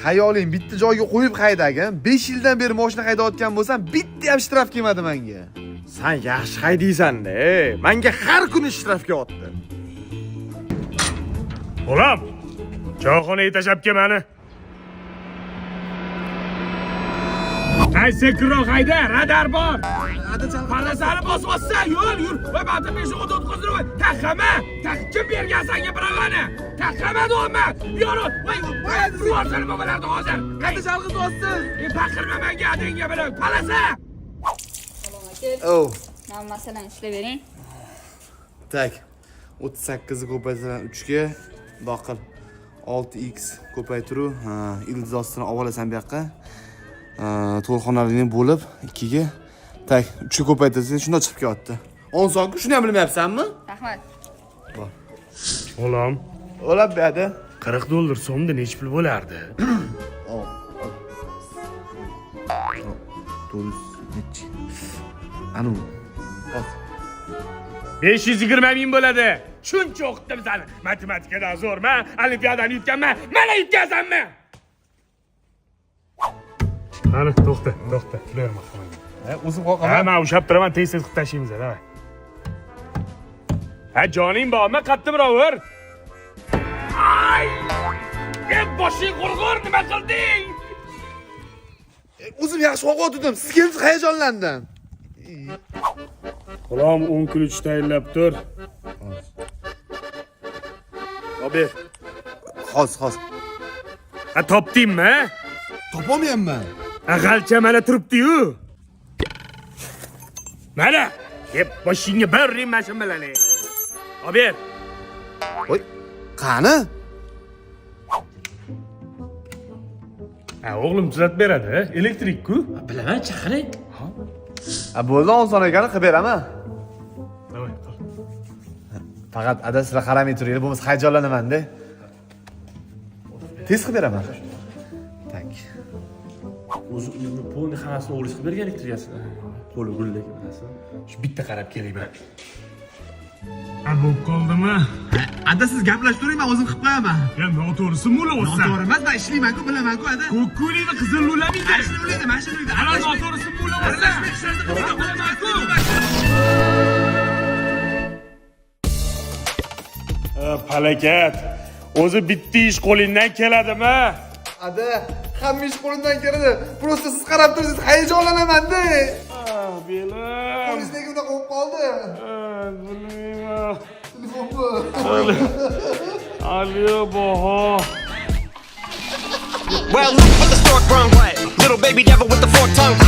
Xayoling bitta joyga qo'yib haydagin. 5 yildan beri mashina haydayotgan bo'lsam, bitta ham shtraf kelmadi menga. Sen yaxshi haydaysan-da. Menga har kuni shtrafga otdi. Olam. Choyxonaga tashab kelmani. Ay sekinroq hayda, radar bor. Parasani bosmasa, yur. Va ba'da peshog'ida o'tkazdirib, taqama. Kim bergan senga birovani? Taqama do'ma. Yor, voy, ruhsani mobalarda hozir. Qanday chalg'iz bossin? Paqirma menga adingga bilan. Palasa. Oh. Mana masalani ishlab bering. Tak. 38 ni ko'paytirib 3 ga boqil. 6x ko'paytiruv, ildizosini olasan bu yoqqa. To'lxonalarni bo'lib 2 ga. Tak, 3 ga ko'paytirsang shunda chiqib ketdi. 10 sonku shuni ham bilmayapsanmi? Rahmat. Olam. Olab berdi. $40 so'mda necha pul bo'lardi? 4 nechi? Anu. 520 ming bo'ladi. Shuncha o'qitdim seni. Matematikadan zo'rman, olimpiadani yutganman, mana yutgansanmi? Ana, to'xta. Ularma qilmayman. O'zim qo'qaman. Ha, men ushab turaman, tez qilib tashlaymiz, davay. Ha, joning bormi? Qattiq birover. Ay! Boshing qurg'ur, nima qilding? O'zim yaxshi qo'rqotdim. Siz kelsiz hayajonlandim. Qo'lim 10 kun tayinlab tur. Abi, Xos. ha topdingmi? Topolmayapman. G'alcha mana turibdi-yu. Mana, boshingga bir mashin bilan. Abi, Voy, qani? ha o'g'lim tuzatib beradi, elektrik-ku. Bilaman, chaqiring. Bo'ldi, 10 son ekan qilib beraman. Davay, qil. Faqat adasizlar qaramay turinglar, bo'lmasa hayajonlanaman-da. Tez qilib beraman. Tak. O'zi uyimni polni xonasini o'g'lis qilib bergan elektrikasini. Qo'li gullak bilasan. Shu bitta qarab kelayman. Ha, bo'lib qoldimi? Adasiz gaplashib turing, men o'zim qilib qo'yaman. Ya, noto'g'risi mo'la o'tsa. To'g'ri emas, men ishlayman-ku, bilaman-ku, ada. Ko'kkulingni qizil lulamingi. Mashina uyda. Ana noto'g'risi mo'la o'tsa. Palakat. O'zi bitta ish qo'lingdan keladimi? Ada, hamma ish qo'limdan keladi. Prosta siz qarab tursiz, hayajonlanaman-da. Belim. Polis nega unaqa bo'lib qoldi? Bilmayman. Telefonmi? Aliyo boho. Well, look what the stork brung. Little baby devil with the forked tongue.